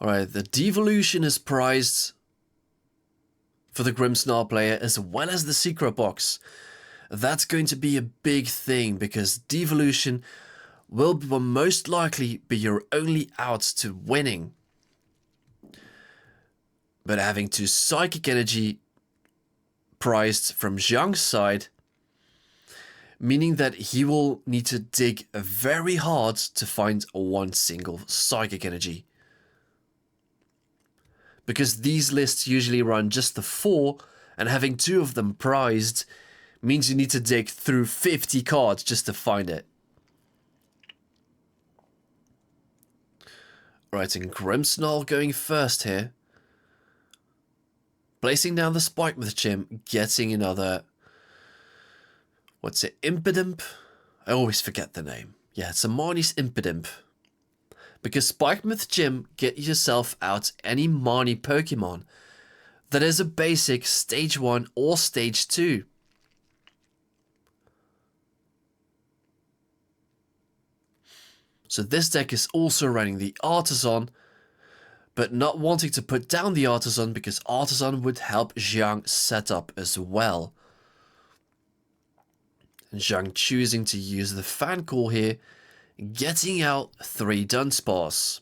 Alright, the devolution is prized for the GRIMMSNARL player as well as the secret box. That's going to be a big thing because devolution will most likely be your only out to winning. But having 2 psychic energy prized from Zhang's side, meaning that he will need to dig very hard to find 1 single psychic energy. Because these lists usually run just the 4, and having 2 of them prized means you need to dig through 50 cards just to find it. Right, and GRIMMSNARL going first here. Placing down the Spike with Chim, getting another... What's it? Impidimp? I always forget the name. Yeah, it's a MARNIE'S Impidimp. Because Spike with Gym, get yourself out any Marnie Pokemon that is a basic Stage 1 or Stage 2. So this deck is also running the Artisan, but not wanting to put down the Artisan because Artisan would help Zhang set up as well. And Zhang choosing to use the Fan Call here, getting out 3 Dunsparce.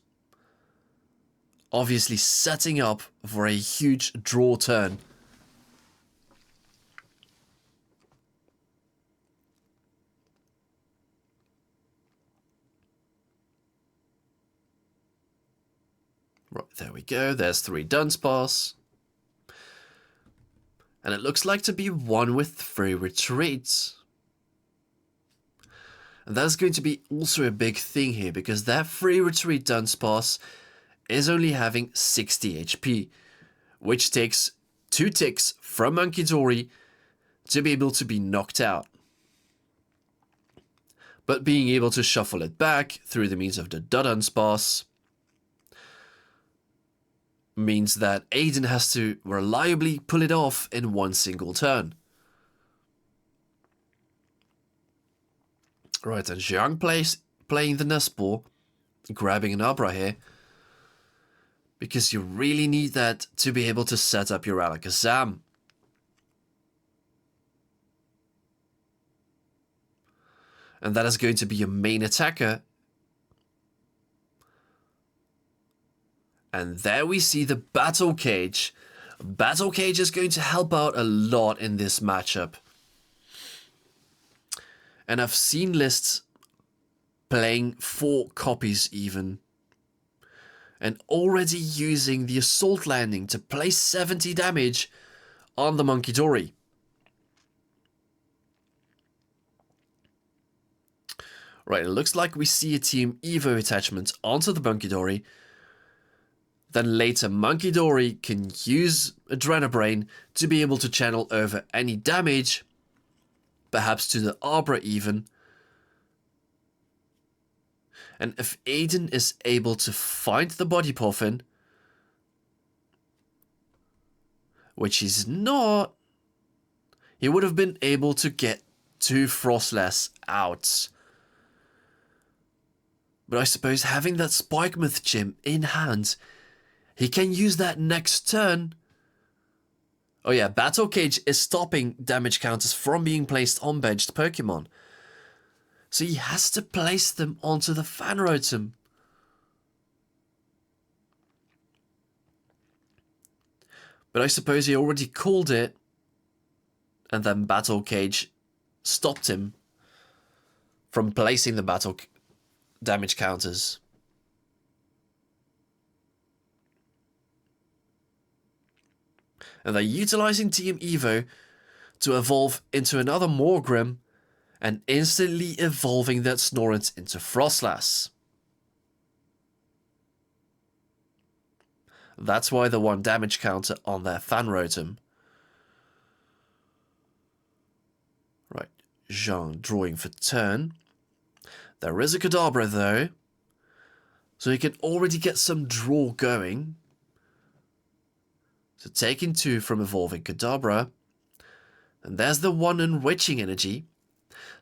Obviously setting up for a huge draw turn. Right, there we go. There's 3 Dunsparce. And it looks like to be one with 3 retreats. And that's going to be also a big thing here, because that 3 retreat Dunsparce is only having 60 HP, which takes 2 ticks from Munkidori to be able to be knocked out. But being able to shuffle it back through the means of the Dunsparce means that Aiden has to reliably pull it off in 1 single turn. Right, and Zhang playing the Nespore, grabbing an Abra here, because you really need that to be able to set up your Alakazam. And that is going to be your main attacker. And there we see the Battle Cage. Battle Cage is going to help out a lot in this matchup. And I've seen lists playing 4 copies even. And already using the Assault Landing to place 70 damage on the Munkidori. Right, it looks like we see a Team Evo attachment onto the Munkidori. Then later Munkidori can use Adrenabrain to be able to channel over any damage, perhaps to the Abra even. And if Aiden is able to find the Body Puffin, which he's not, he would have been able to get 2 Frostless out. But I suppose having that Spikemouth Gym in hand, he can use that next turn. Oh yeah, Battle Cage is stopping damage counters from being placed on benched Pokemon. So he has to place them onto the Fan Rotom. But I suppose he already called it, and then Battle Cage stopped him from placing the battle damage counters. And they're utilizing Team Evo to evolve into another Morgrim and instantly evolving that Snorant into Frostlass. That's why the 1 damage counter on their Fan Rotom. Right, Zhang drawing for turn. There is a Kadabra though, so he can already get some draw going. So taking 2 from evolving Kadabra. And there's the 1 enriching energy.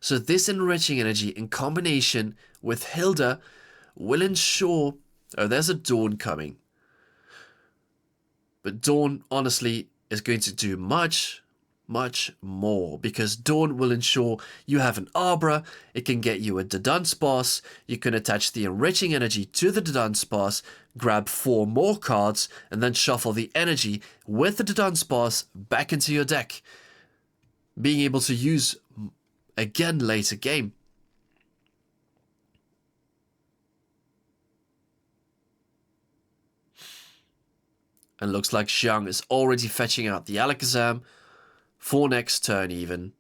So this enriching energy in combination with Hilda will ensure... Oh, there's a Dawn coming. But Dawn, honestly, is going to do much, much more, because Dawn will ensure you have an Arbor. It can get you a Dunsparce. You can attach the enriching energy to the Dunsparce, grab 4 more cards, and then shuffle the energy with the Dunsparce back into your deck, being able to use again later game. And looks like Xiang is already fetching out the Alakazam for next turn even.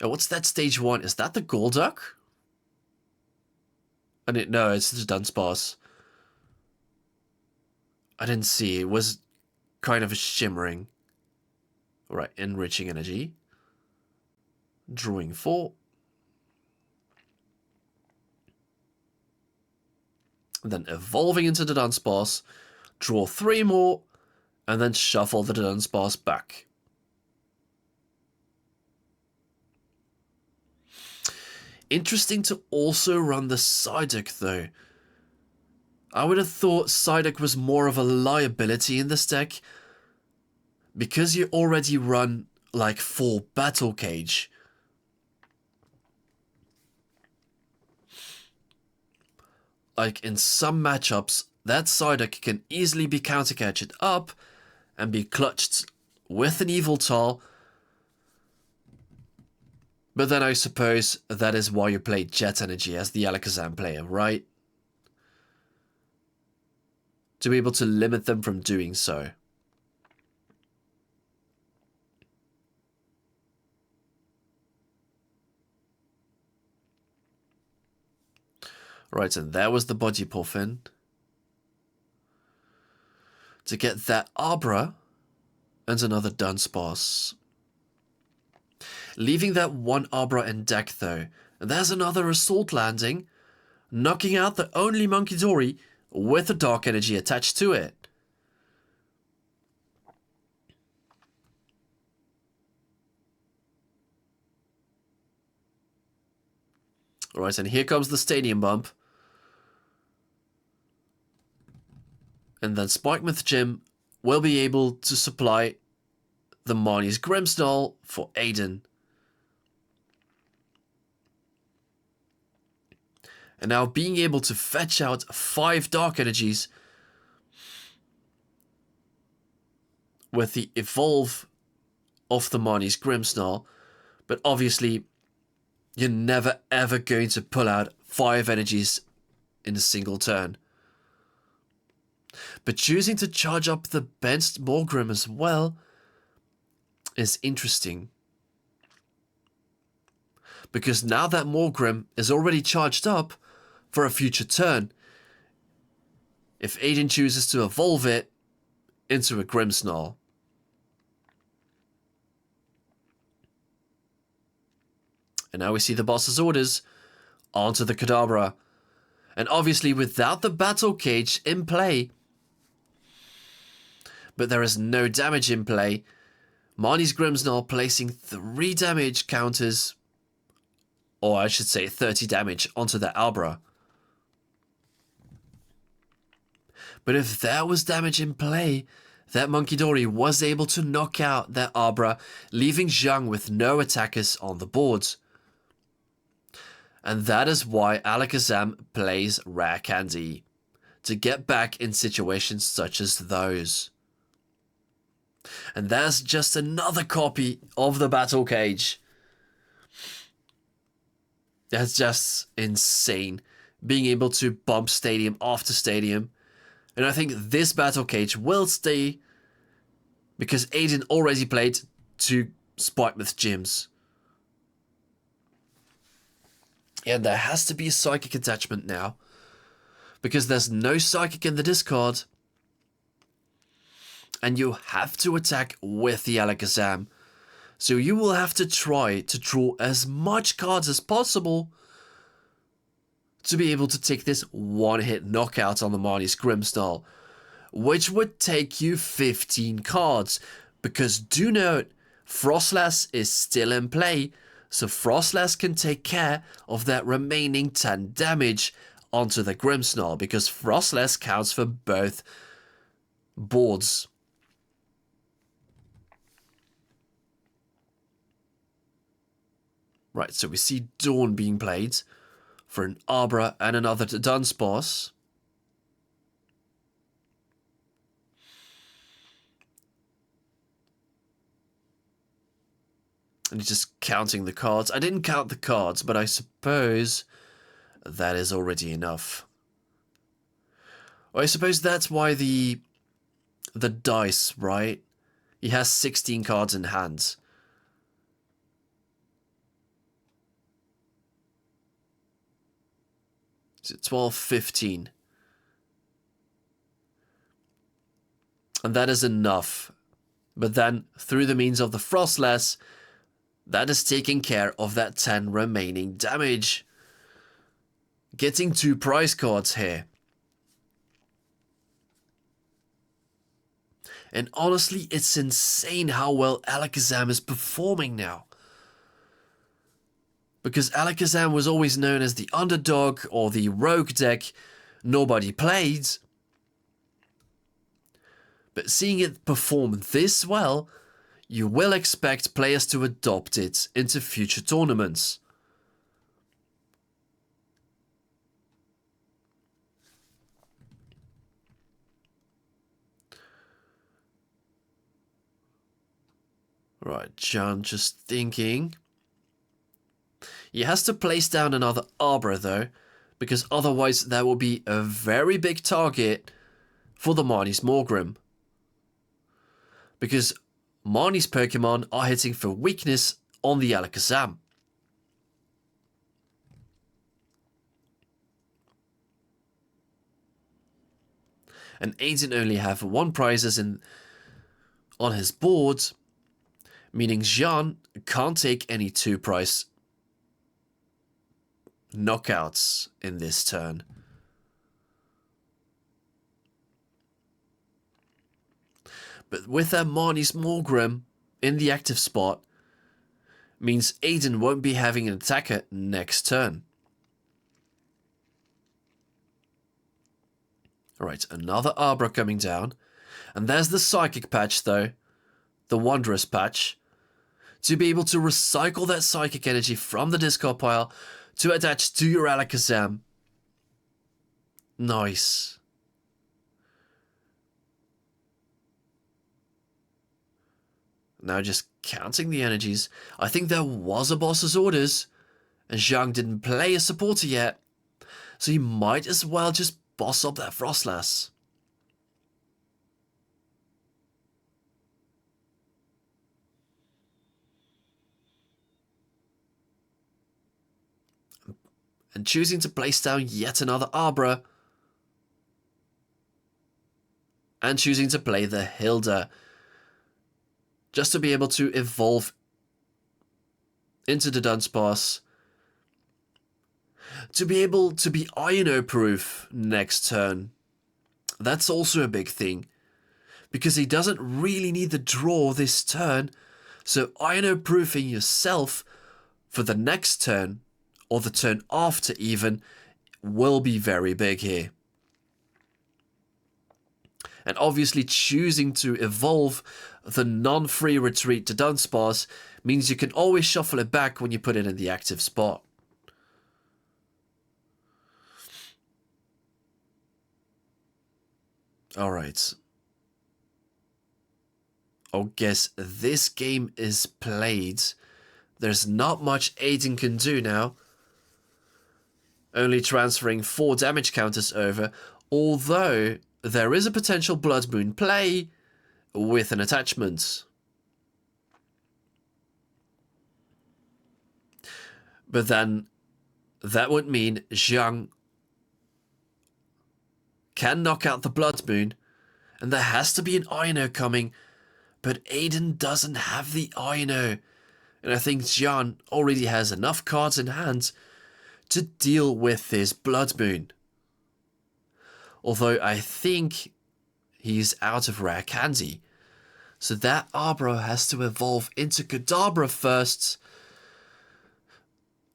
Oh, what's that stage 1? Is that the Golduck? No, it's the Dunsparce. I didn't see. It was kind of a shimmering. Alright, enriching energy. Drawing 4. And then evolving into the Dunsparce. Draw 3 more. And then shuffle the Dunsparce back. Interesting to also run the Psyduck though. I would have thought Psyduck was more of a liability in this deck, because you already run like 4 Battle Cage. Like in some matchups, that Psyduck can easily be counter-catched up and be clutched with an Yveltal. But then I suppose that is why you play Jet Energy as the Alakazam player, right? To be able to limit them from doing so. Right, and there was the Body Puffin. To get that Arbor and another Dunsparce. Leaving that 1 Arbor in deck though. And there's another Assault Landing, knocking out the only Munkidori with a Dark Energy attached to it. Alright, and here comes the Stadium Bump. And then Spikemouth Gym will be able to supply the MARNIE'S GRIMMSNARL for Aiden. And now being able to fetch out 5 Dark Energies with the Evolve of the MARNIE'S GRIMMSNARL. But obviously, you're never ever going to pull out 5 energies in a single turn. But choosing to charge up the Benched Morgrim as well is interesting. Because now that Morgrim is already charged up for a future turn, if Aiden chooses to evolve it into a GRIMMSNARL. And now we see the boss's orders onto the Kadabra. And obviously without the Battle Cage in play, but there is no damage in play, MARNIE'S GRIMMSNARL placing 3 damage counters, or I should say 30 damage onto that Arbor. But if there was damage in play, that Munkidori was able to knock out that Arbor, leaving Zhang with no attackers on the board. And that is why Alakazam plays Rare Candy, to get back in situations such as those. And there's just another copy of the Battle Cage. That's just insane, being able to bump stadium after stadium. And I think this Battle Cage will stay, because Aiden already played 2 Spikemouth gyms. And there has to be a Psychic attachment now, because there's no Psychic in the discard. And you have to attack with the Alakazam. So you will have to try to draw as much cards as possible to be able to take this one-hit knockout on the MARNIE'S GRIMMSNARL, which would take you 15 cards. Because do note, Frostlass is still in play, so Frostlass can take care of that remaining 10 damage onto the GRIMMSNARL, because Frostlass counts for both boards. Right, so we see Dawn being played for an Arbor and another Dunsparce. And he's just counting the cards. I didn't count the cards, but I suppose that is already enough. Well, I suppose that's why the dice, right? He has 16 cards in hand. Is it 12, 15? And that is enough. But then, through the means of the Frostless, that is taking care of that 10 remaining damage. Getting 2 prize cards here. And honestly, it's insane how well Alakazam is performing now. Because Alakazam was always known as the underdog or the rogue deck nobody played. But seeing it perform this well, you will expect players to adopt it into future tournaments. Right, John just thinking. He has to place down another Arbor though, because otherwise that will be a very big target for the MARNIE'S Morgrim. Because MARNIE'S Pokemon are hitting for weakness on the Alakazam. And Aiden only have 1 prizes on his board, meaning Jean can't take any 2 prize knockouts in this turn. But with that MARNIE'S Morgrim in the active spot, means Aiden won't be having an attacker next turn. Alright, another Arbor coming down. And there's the Psychic patch though, the Wondrous patch, to be able to recycle that Psychic energy from the discard pile to attach to your Alakazam. Nice. Now just counting the energies. I think there was a boss's orders, and Zhang didn't play a supporter yet, so he might as well just boss up that Frostless. And choosing to place down yet another Arbor. And choosing to play the Hilda. Just to be able to evolve into the Dunsparce. To be able to be Ino-proof next turn. That's also a big thing. Because he doesn't really need the draw this turn. So Ino-proofing yourself for the next turn, or the turn after even, will be very big here. And obviously choosing to evolve the non-free retreat to Dunsparce means you can always shuffle it back when you put it in the active spot. Alright. I guess this game is played. There's not much Aiden can do now. Only transferring 4 damage counters over, although there is a potential Blood Moon play with an attachment. But then that would mean Zhang can knock out the Blood Moon, and there has to be an Ino coming, but Aiden doesn't have the Ino, and I think Zhang already has enough cards in hand to deal with this Blood Moon. Although I think he's out of rare candy. So that Arbor has to evolve into Kadabra first.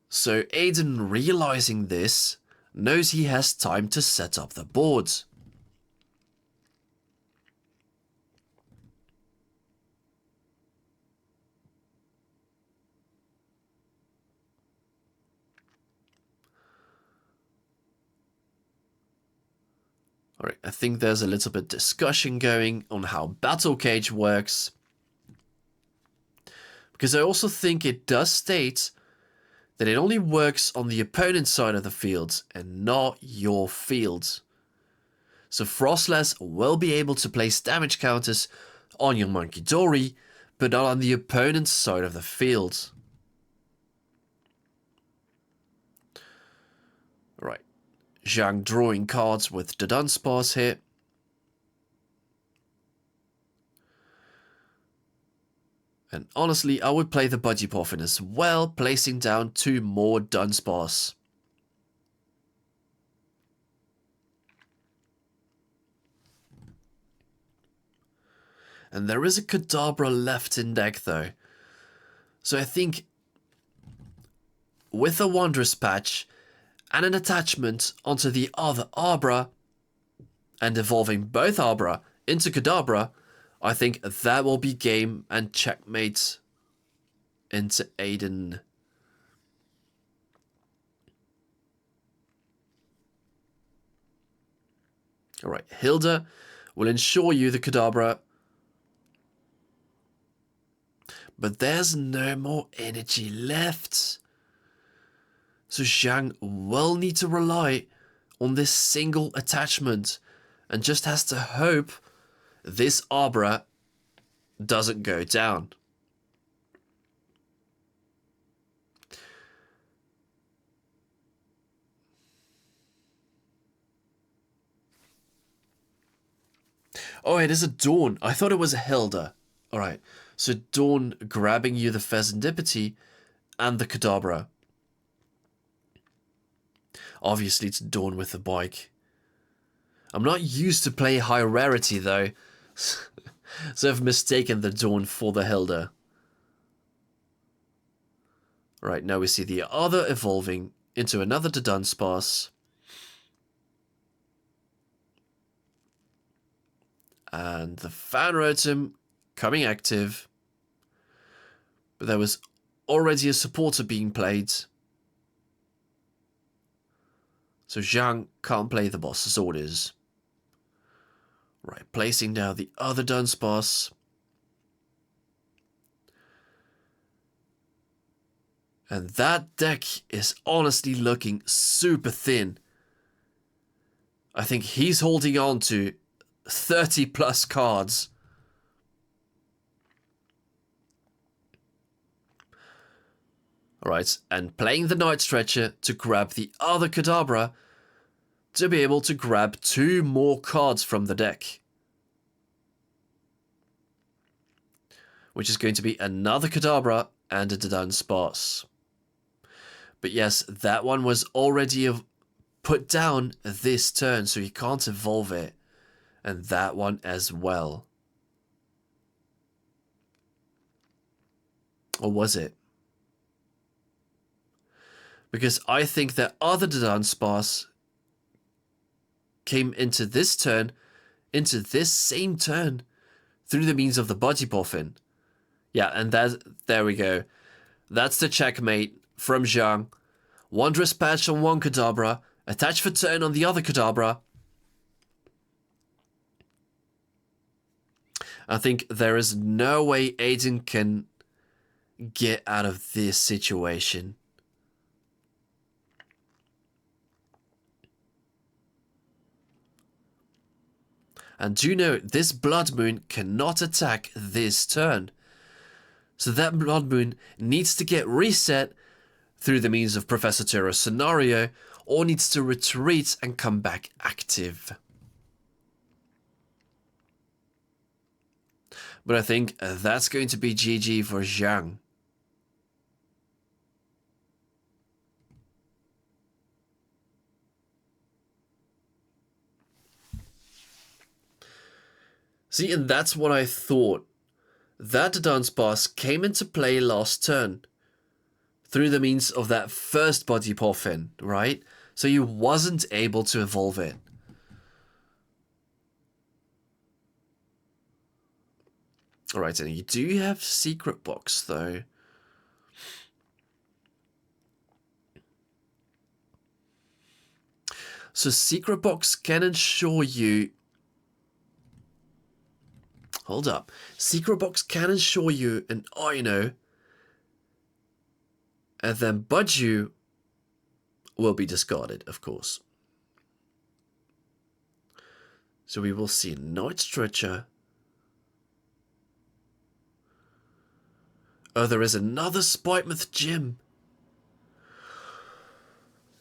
So Aiden, realizing this, knows he has time to set up the board. Alright, I think there's a little bit discussion going on how Battle Cage works. Because I also think it does state that it only works on the opponent's side of the field and not your field. So Frostless will be able to place damage counters on your Munkidori, but not on the opponent's side of the field. Right, Zhang drawing cards with the Dunsparce here. And honestly, I would play the Budgie Poffin as well, placing down 2 more Dunsparce. And there is a Kadabra left in deck though. So I think with a Wondrous Patch and an attachment onto the other Arbra and evolving both Arbra into Kadabra, I think that will be game and checkmate into Aiden. Alright, Hilda will ensure you the Kadabra. But there's no more energy left. So Zhang will need to rely on this single attachment and just has to hope this Arbra doesn't go down. Oh, it is a Dawn. I thought it was a Hilda. Alright, so Dawn grabbing you the Pheasantipity and the Kadabra. Obviously it's Dawn with the bike. I'm not used to play high rarity though, so I've mistaken the Dawn for the Hilda. Right, now we see the other evolving into another Dunsparce. And the Fan Rotom coming active. But there was already a supporter being played. So Zhang can't play the boss's orders. Right, placing down the other Dunsparce. And that deck is honestly looking super thin. I think he's holding on to 30 plus cards. Alright, and playing the Night Stretcher to grab the other Kadabra to be able to grab 2 more cards from the deck. Which is going to be another Kadabra and a Dunsparce. But yes, that one was already put down this turn, so he can't evolve it. And that one as well. Or was it? Because I think that other Dunsparce came into this turn, into this same turn, through the means of the Budgie Poffin. Yeah, and there we go. That's the checkmate from Zhang. Wondrous Patch on one Kadabra, attach for turn on the other Kadabra. I think there is no way Aiden can get out of this situation. And do note, this Blood Moon cannot attack this turn. So that Blood Moon needs to get reset through the means of Professor Turo's scenario, or needs to retreat and come back active. But I think that's going to be GG for Zhang. See, and that's what I thought. That Dunsparce came into play last turn through the means of that first Budgie Poffin, right? So you wasn't able to evolve it. Alright, and you do have Secret Box though. So Secret Box can ensure you... Hold up. Secret Box can ensure you an Ino. And then Budju will be discarded, of course. So we will see Night Stretcher. Oh, there is another Spikemouth Gym.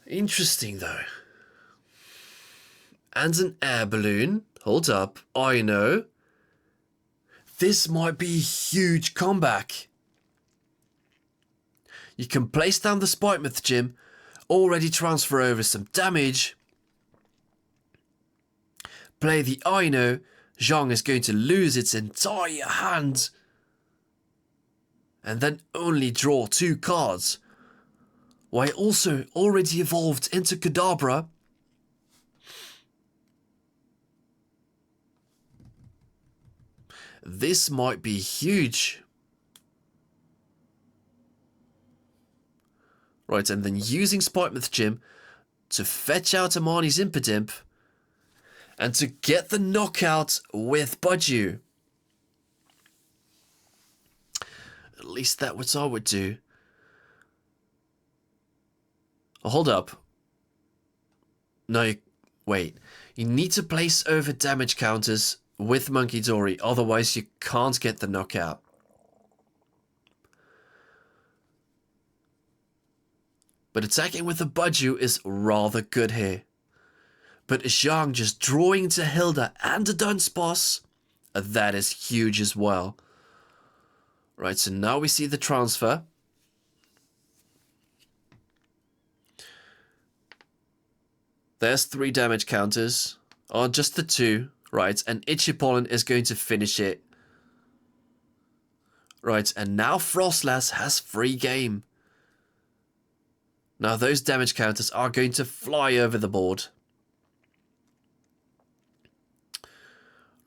Interesting, though. And an Air Balloon. Hold up. I know. This might be a huge comeback. You can place down the Spikemouth Gym, already transfer over some damage. Play the Ino. Zhang is going to lose its entire hand. And then only draw 2 cards. While also already evolved into Kadabra. This might be huge. Right, and then using Spikemouth Gym to fetch out a MARNIE'S Impidimp and to get the knockout with Budju. At least that's what I would do. Oh, hold up. No, wait. You need to place over damage counters with Monkey Dory, otherwise you can't get the knockout. But attacking with the Budju is rather good here. But Zhang just drawing to Hilda and a Dunsparce, that is huge as well. Right, so now we see the transfer. There's 3 damage counters. Oh, just the 2. Right, and Itchy Pollen is going to finish it. Right, and now Frostlass has free game. Now those damage counters are going to fly over the board.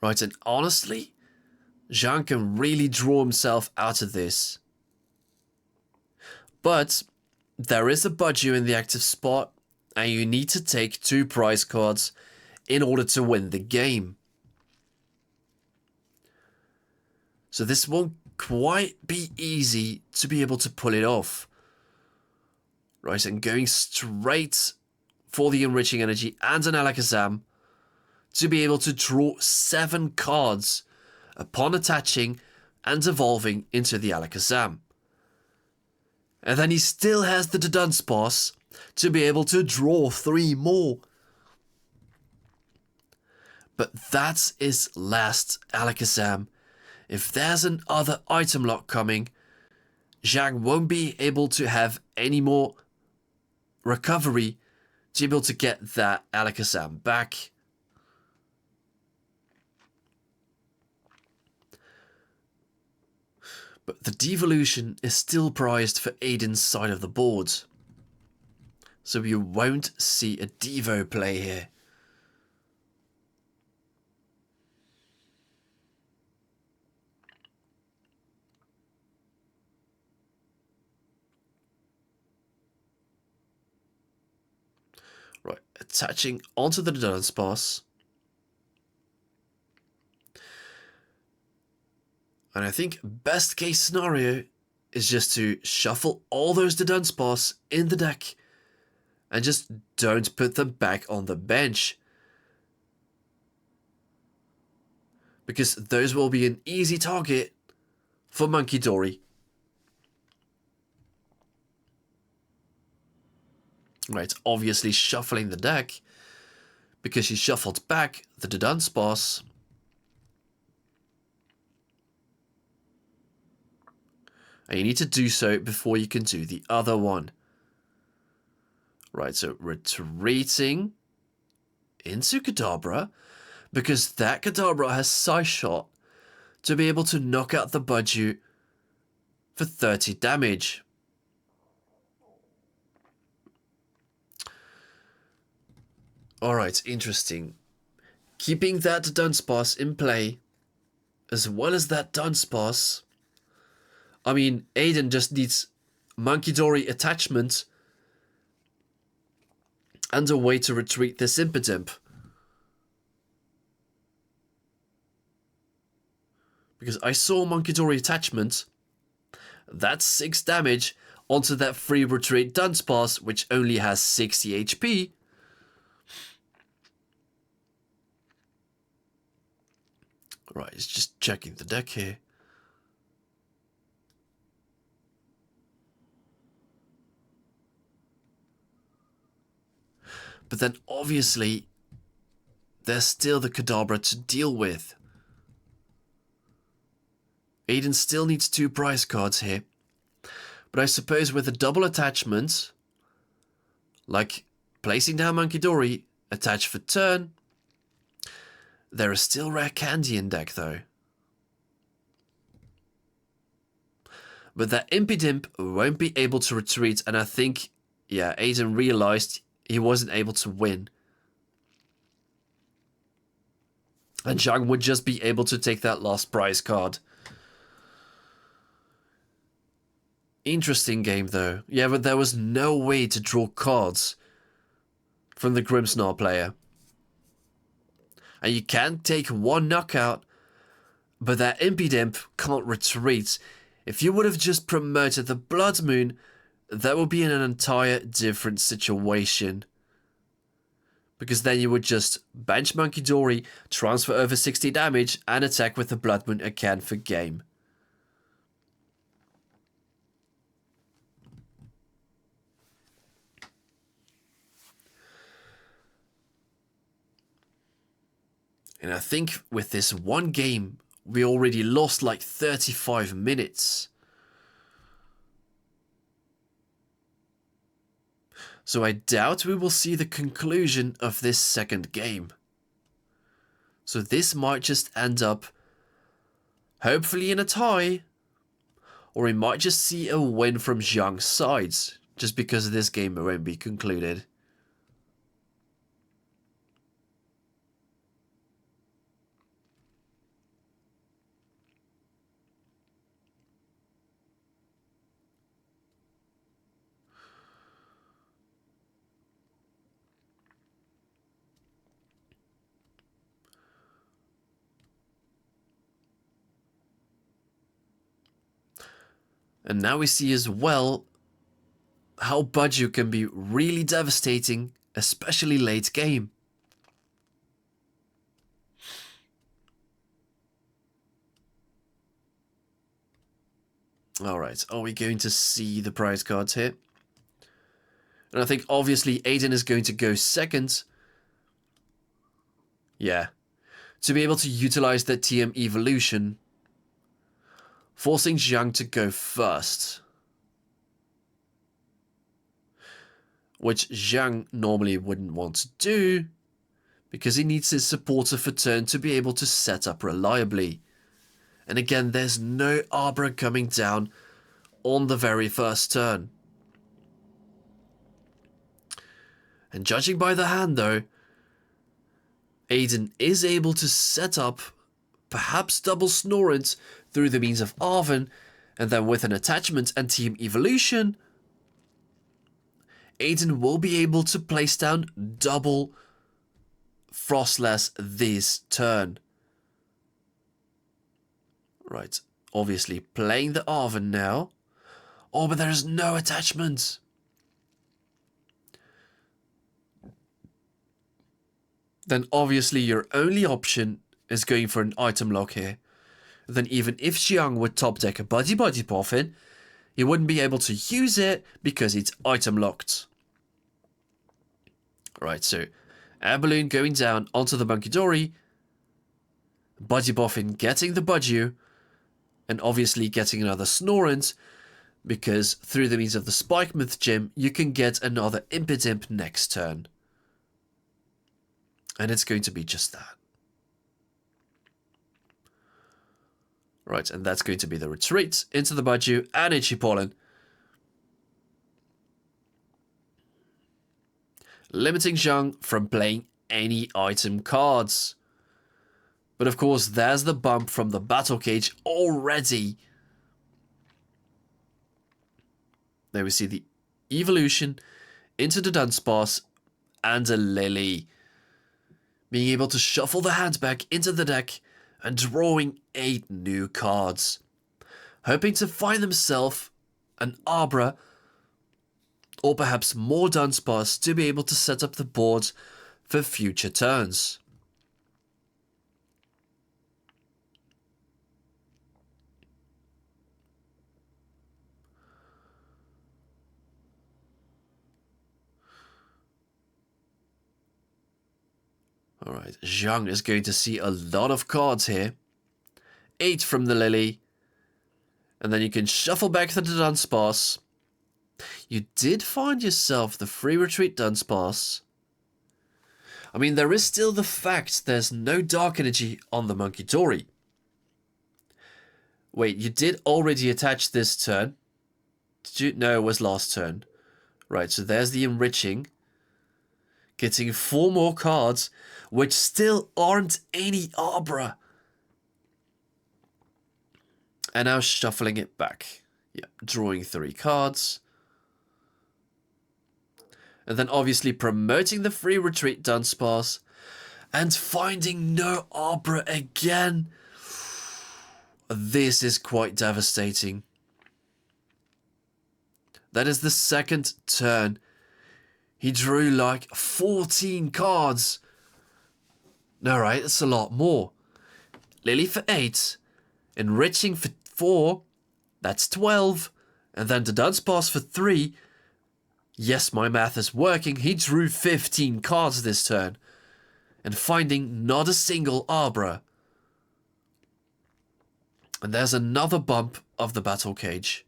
Right, and honestly, Zhang can really draw himself out of this. But there is a Budju in the active spot, and you need to take 2 prize cards in order to win the game. So this won't quite be easy to be able to pull it off. Right, and going straight for the Enriching Energy and an Alakazam to be able to draw 7 cards upon attaching and evolving into the Alakazam. And then he still has the Dunsparce to be able to draw 3 more. But that's his last Alakazam. If there's another item lock coming, Zhang won't be able to have any more recovery to be able to get that Alakazam back. But the devolution is still prized for Aiden's side of the board. So you won't see a Devo play here. Right, attaching onto the Dunsparce. And I think best case scenario is just to shuffle all those Dunsparce in the deck and just don't put them back on the bench. Because those will be an easy target for Monkey Dory. Right, obviously shuffling the deck because she shuffled back the Dunsparce. And you need to do so before you can do the other one. Right, so retreating into Kadabra because that Kadabra has Scythe Shot to be able to knock out the Budju for 30 damage. Alright, interesting. Keeping that Dunsparce in play, as well as that Dunsparce. I mean, Aiden just needs Monkey Dory attachment and a way to retreat this Impidimp. Because I saw Monkidori attachment. That's 6 damage onto that free retreat Dunsparce, which only has 60 HP. Right, it's just checking the deck here. But then obviously, there's still the Kadabra to deal with. Aiden still needs 2 prize cards here. But I suppose with a double attachment, like placing down Monkidori, attach for turn, there is still rare candy in deck though. But that Impidimp won't be able to retreat, and I think, yeah, Aiden realized he wasn't able to win. And Zhang would just be able to take that last prize card. Interesting game though. Yeah, but there was no way to draw cards from the GRIMMSNARL player. And you can take 1 knockout, but that Impidimp can't retreat. If you would have just promoted the Blood Moon, that would be in an entire different situation. Because then you would just bench Monkidori, transfer over 60 damage, and attack with the Blood Moon again for game. And I think with this one game, we already lost like 35 minutes. So I doubt we will see the conclusion of this second game. So this might just end up, hopefully in a tie, or we might just see a win from Zhang's sides, just because this game won't be concluded. And now we see as well how Budju can be really devastating, especially late game. Alright, are we going to see the prize cards here? And I think obviously Aiden is going to go second. Yeah. To be able to utilize that TM evolution, forcing Zhang to go first. Which Zhang normally wouldn't want to do, because he needs his supporter for turn to be able to set up reliably. And again, there's no Arbor coming down on the very first turn. And judging by the hand though, Aiden is able to set up perhaps double Snorunt through the means of Arven, and then with an attachment and team evolution, Aiden will be able to place down double Frostless this turn. Right, obviously playing the Arven now. Oh, but there is no attachment. Then obviously your only option is going for an item lock here. Then even if Xiang would top deck a Buddy Poffin, he wouldn't be able to use it because it's item locked. Right, so Air Balloon going down onto the Monkidori, Buddy Boffin getting the Budju, and obviously getting another Snorunt, because through the means of the Spikemouth Gym, you can get another Impidimp next turn. And it's going to be just that. Right, and that's going to be the retreat into the Budju and Itchy Pollen. Limiting Zhang from playing any item cards. But of course, there's the bump from the Battle Cage already. There we see the evolution into the Dunsparce and a Lily. Being able to shuffle the hand back into the deck and drawing 8 new cards. Hoping to find themselves an Arbor or perhaps more Dunsparce to be able to set up the board for future turns. Alright, Zhang is going to see a lot of cards here. 8 from the Lily. And then you can shuffle back to the Dunsparce. You did find yourself the free retreat Dunsparce. I mean, there is still the fact there's no dark energy on the Monkey Dory. Wait, you did already attach this turn. Did you? No, it was last turn. Right, so there's the enriching. Getting 4 more cards, which still aren't any Arbor. And now shuffling it back. Yep, drawing 3 cards. And then obviously promoting the free retreat Dunsparce. And finding no Arbor again. This is quite devastating. That is the second turn. He drew like 14 cards. No, right, that's a lot more. Lily for 8. Enriching for 4. That's 12. And then the Dunsparce for 3. Yes, my math is working. He drew 15 cards this turn. And finding not a single Arbor. And there's another bump of the battle cage.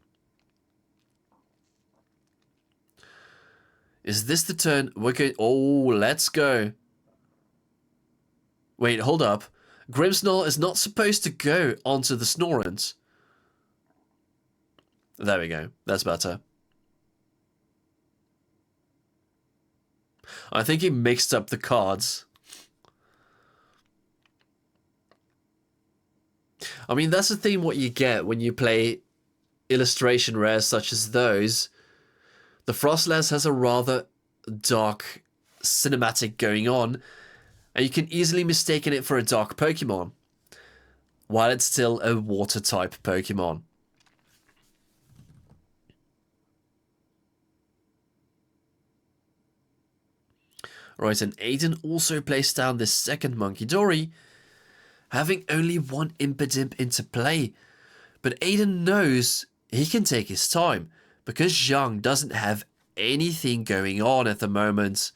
Is this the turn? We're going... Oh, let's go. Wait, hold up. GRIMMSNARL is not supposed to go onto the Snorrent. There we go. That's better. I think he mixed up the cards. I mean, that's the thing what you get when you play illustration rares such as those. The Frostlass has a rather dark cinematic going on, and you can easily mistake it for a dark Pokemon, while it's still a water-type Pokemon. Right, and Aiden also placed down this second Monkey Dory, having only 1 Impidimp into play. But Aiden knows he can take his time, because Zhang doesn't have anything going on at the moment.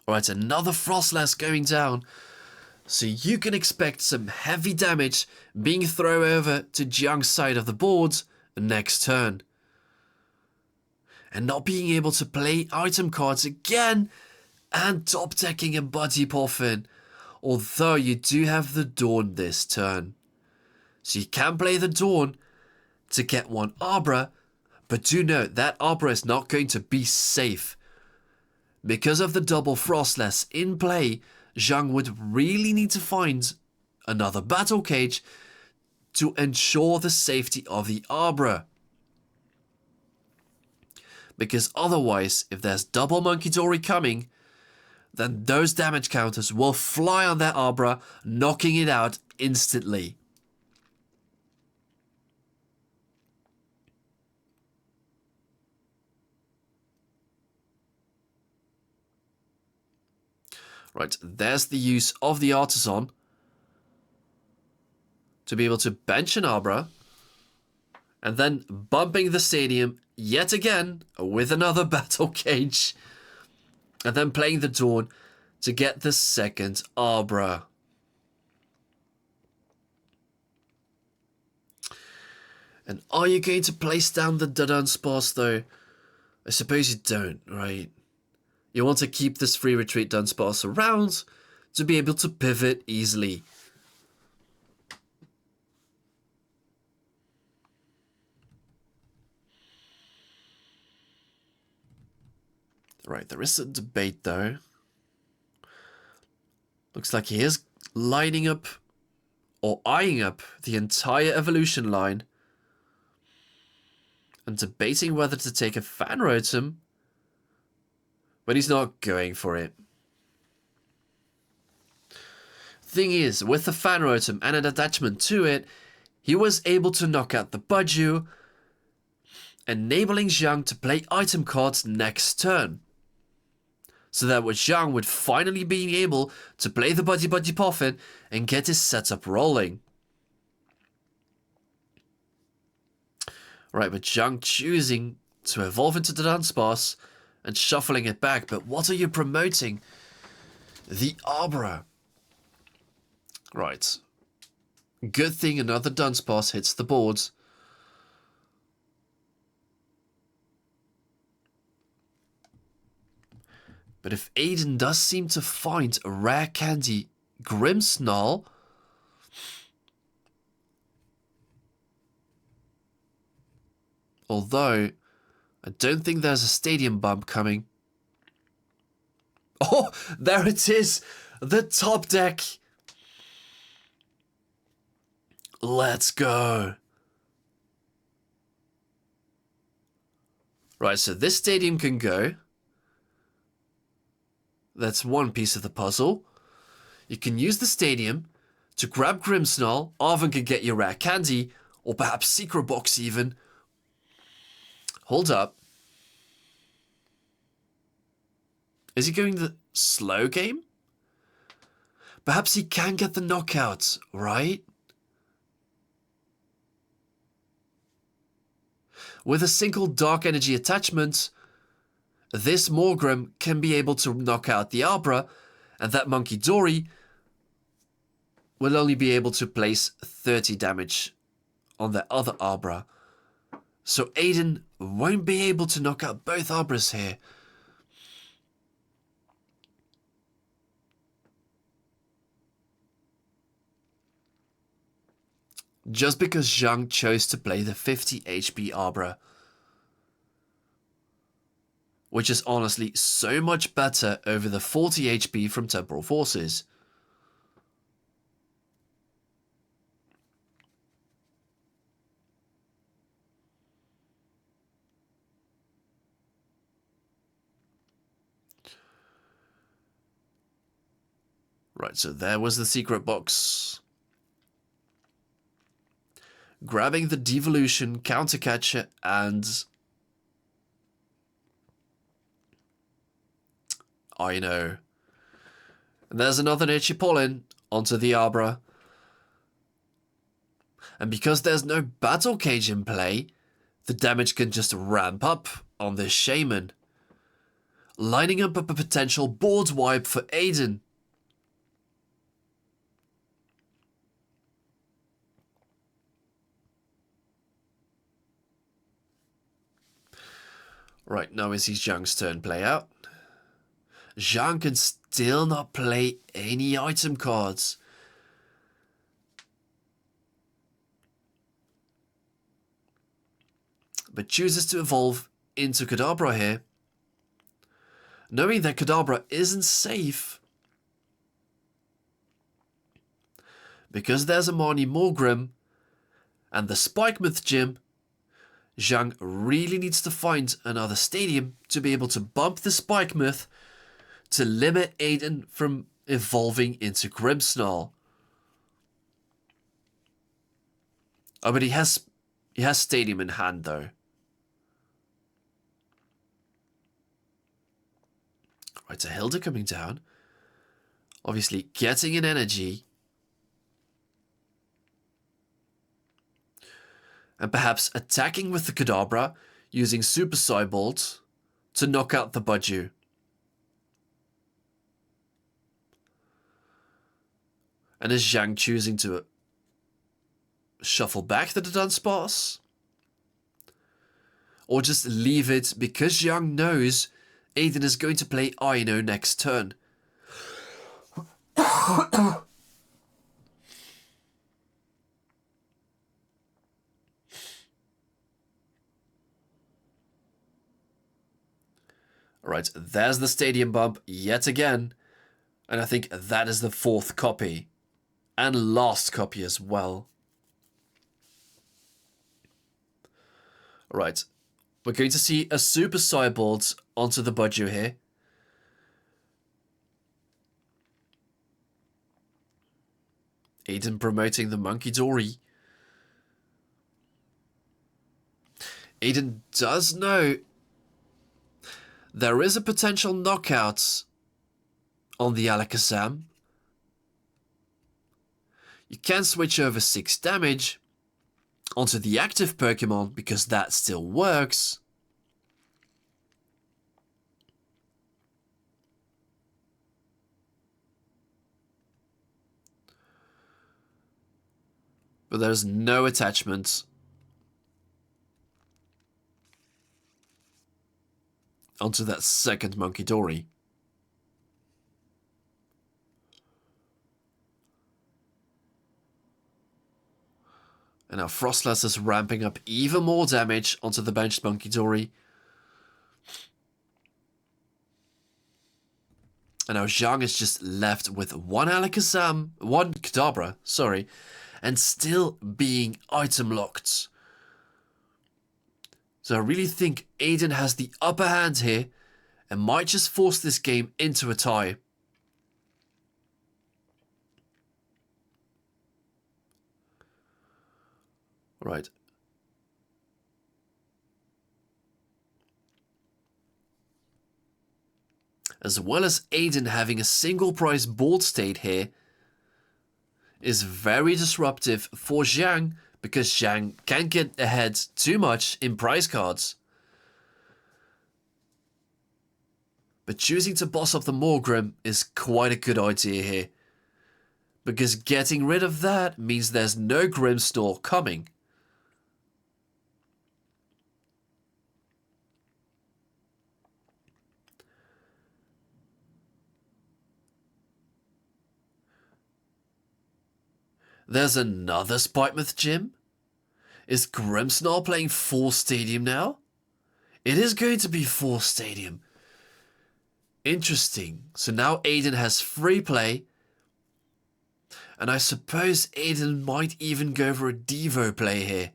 Alright, another Frostlass going down. So you can expect some heavy damage being thrown over to Zhang's side of the board next turn. And not being able to play item cards again and top decking a Buddy Poffin. Although you do have the Dawn this turn. So you can play the Dawn to get 1 Arbor, but do note that Arbor is not going to be safe. Because of the double Frostlass in play, Zhang would really need to find another battle cage to ensure the safety of the Arbor. Because otherwise, if there's double Monkey Dory coming, then those damage counters will fly on that Arbor, knocking it out instantly. Right, there's the use of the Artisan to be able to bench an Arbor, and then bumping the stadium yet again with another battle cage, and then playing the Dawn to get the second Arbor. And are you going to place down the Dunsparce though? I suppose you don't, right? You want to keep this free retreat Dunsparce around to be able to pivot easily. Right, there is a debate though. Looks like he is lining up or eyeing up the entire evolution line. and debating whether to take a Fan Rotom, but he's not going for it. Thing is, with the Fan Rotom and an attachment to it, he was able to knock out the Budgie, enabling Zhang to play item cards next turn. So that Zhang would finally be able to play the Budgie Poffin and get his setup rolling. Right, but Zhang choosing to evolve into the Dunsparce and shuffling it back. But what are you promoting? The Arbor. Right. Good thing another Dunsparce hits the board. But if Aiden does seem to find a rare candy GRIMMSNARL, although I don't think there's a stadium bump coming. Oh, there it is! The top deck! Let's go! Right, so this stadium can go. That's one piece of the puzzle. You can use the stadium to grab GRIMMSNARL. Arven can get your rare candy, or perhaps Secret Box even. Hold up. Is he going the slow game? Perhaps he can get the knockout, right? With a single Dark Energy attachment, this Morgrim can be able to knock out the Abra, and that Monkey Dory will only be able to place 30 damage on the other Abra. So Aiden won't be able to knock out both Abras here. Just because Zhang chose to play the 50 HP Abra. Which is honestly so much better over the 40 HP from Temporal Forces. Right, so there was the secret box. Grabbing the Devolution, Countercatcher, and I know. And there's another Nichipolin onto the Abra. And because there's no Battle Cage in play, the damage can just ramp up on this Shaman. Lining up a potential board wipe for Aiden. Right, now is Zhang's turn play out. Zhang can still not play any item cards. But chooses to evolve into Kadabra here. Knowing that Kadabra isn't safe. Because there's a Marnie Morgrim and the Spikemouth Gym, Zhang really needs to find another stadium to be able to bump the Spikemouth to limit Aiden from evolving into GRIMMSNARL. Oh, but he has stadium in hand though. Right, so Hilda coming down. Obviously getting an energy. And perhaps attacking with the Kadabra using Super Psybolt to knock out the Budgie. And is Zhang choosing to shuffle back to the Dunsparce? Or just leave it because Zhang knows Aiden is going to play Aino next turn. Right, there's the stadium bump yet again. And I think that is the fourth copy. And last copy as well. Right, We're going to see a super sideboard onto the Budgie here. Aiden promoting the Monkey Dory. Aiden does know there is a potential knockout on the Alakazam. You can switch over 6 damage onto the active Pokemon because that still works. But there's no attachment onto that second Monkey Dory. And now Frostless is ramping up even more damage onto the benched Monkey Dory. And now Zhang is just left with one Kadabra, sorry, and still being item locked. So I really think Aiden has the upper hand here and might just force this game into a tie. Right. As well as Aiden having a single prize board state here is very disruptive for Zhang because Zhang can't get ahead too much in prize cards. But choosing to boss up the Morgrim is quite a good idea here because getting rid of that means there's no GRIMMSNARL coming. There's another Spikemouth gym? Is GRIMMSNARL playing full stadium now? It is going to be full stadium. Interesting. So now Aiden has free play. And I suppose Aiden might even go for a Devo play here.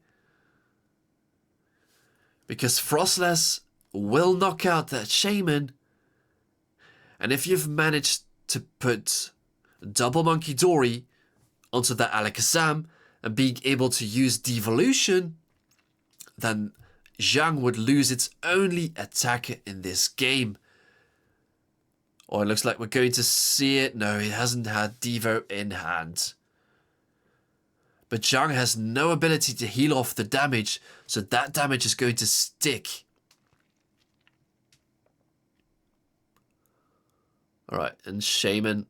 Because Frostless will knock out that Shaman. And if you've managed to put double Monkey Dory onto that Alakazam and being able to use Devolution, then Zhang would lose its only attacker in this game. Oh, it looks like we're going to see it. No, it hasn't had Devo in hand. But Zhang has no ability to heal off the damage, so that damage is going to stick. Alright, and Shaman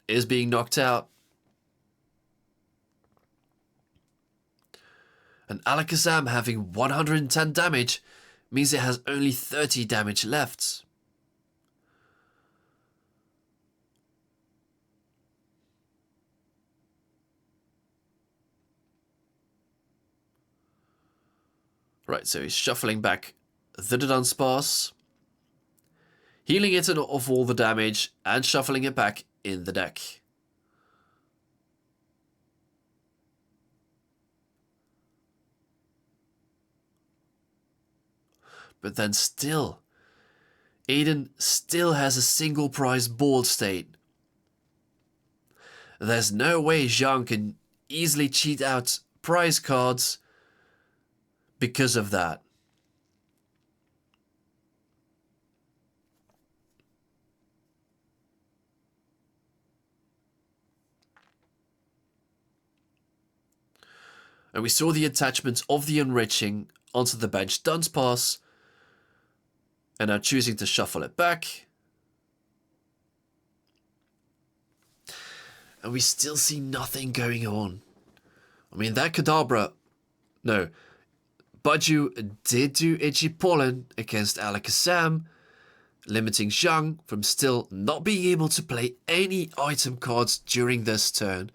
is being knocked out. And Alakazam having 110 damage means it has only 30 damage left. Right, so he's shuffling back the Dunsparce, healing it off all the damage, and shuffling it back in the deck. But then still, Aiden still has a single prize board state. There's no way Zhang can easily cheat out prize cards because of that. And we saw the attachment of the Enriching onto the bench Dunsparce. And now choosing to shuffle it back. And we still see nothing going on. I mean, that Kadabra... No. Budgie did do Itchy Pollen against Alakazam, limiting Zhang from still not being able to play any item cards during this turn.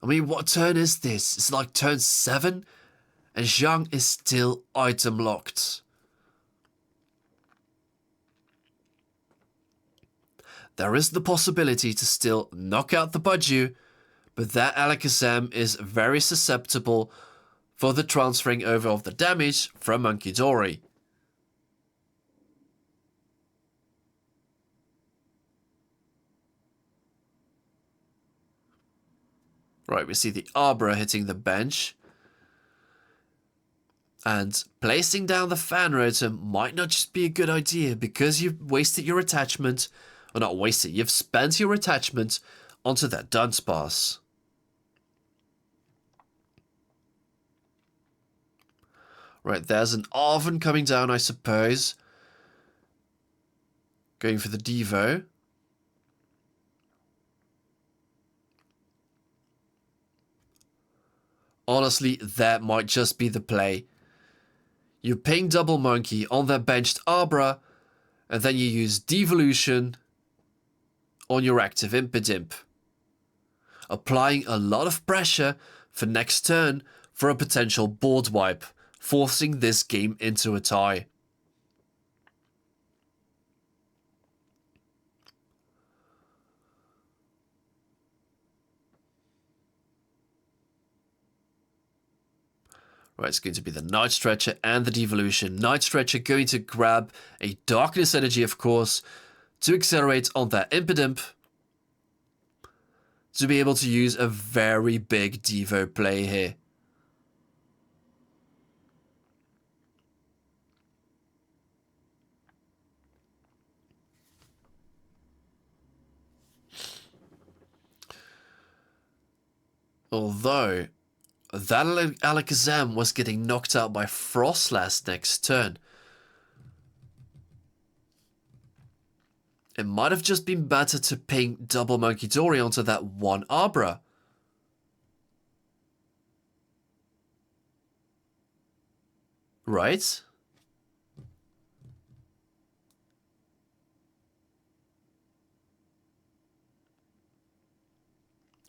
I mean, what turn is this? It's like turn 7, and Zhang is still item locked. There is the possibility to still knock out the Budgie, but that Alakazam is very susceptible for the transferring over of the damage from Munkidori. Right, we see the Arbor hitting the bench. And placing down the fan rotor might not just be a good idea because you've wasted your attachment, or not wasted, you've spent your attachment onto that Dunsparce. Right, there's an Arven coming down, I suppose. Going for the Devo. Honestly, that might just be the play. You ping double Monkey on that benched Abra, and then you use Devolution on your active Impidimp. Applying a lot of pressure for next turn for a potential board wipe, forcing this game into a tie. Right, it's going to be the Night Stretcher and the Devolution. Night Stretcher going to grab a Darkness Energy, of course, to accelerate on that Impidimp, to be able to use a very big Devo play here. Although that Alakazam was getting knocked out by Frostlass next turn. It might have just been better to ping double Munkidori onto that one Abra. Right?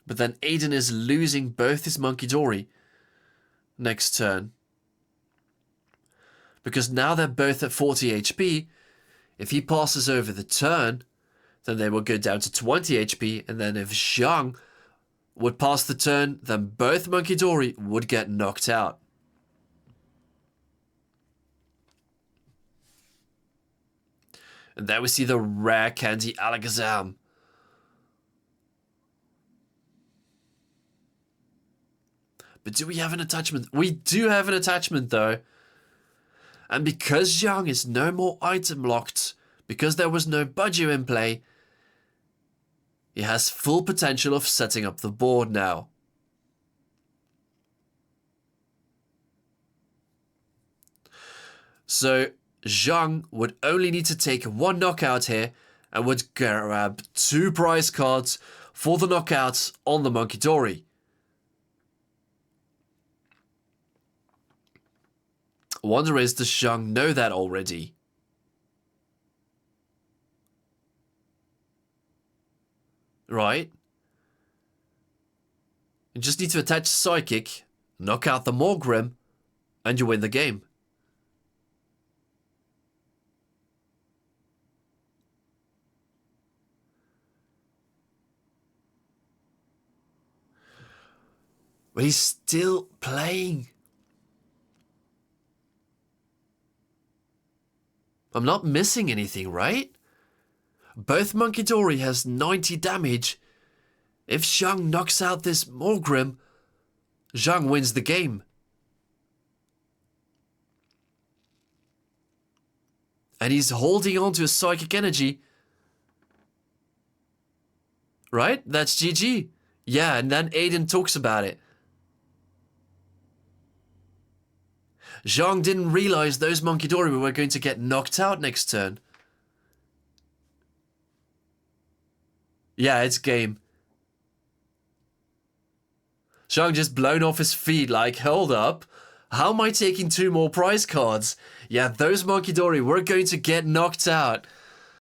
But then Aiden is losing both his Munkidori next turn. Because now they're both at 40 HP. If he passes over the turn, then they will go down to 20 HP. And then if Zhang would pass the turn, then both Munkidori would get knocked out. And there we see the rare candy Alakazam. But do we have an attachment? We do have an attachment though. And because Zhang is no more item locked, because there was no Budget in play, he has full potential of setting up the board now. So Zhang would only need to take one knockout here and would grab 2 prize cards for the knockouts on the Munkidori. Wonder is, does Zhang know that already? Right? You just need to attach Psychic, knock out the Morgrim, and you win the game. But he's still playing. I'm not missing anything, right? Both Munkidori has 90 damage. If Zhang knocks out this Morgrim, Zhang wins the game. And he's holding on to a Psychic Energy. Right? That's GG. Yeah, and then Aiden talks about it. Zhang didn't realize those Munkidori were going to get knocked out next turn. Yeah, it's game. Zhang just blown off his feet like, hold up. How am I taking 2 more prize cards? Yeah, those Munkidori were going to get knocked out.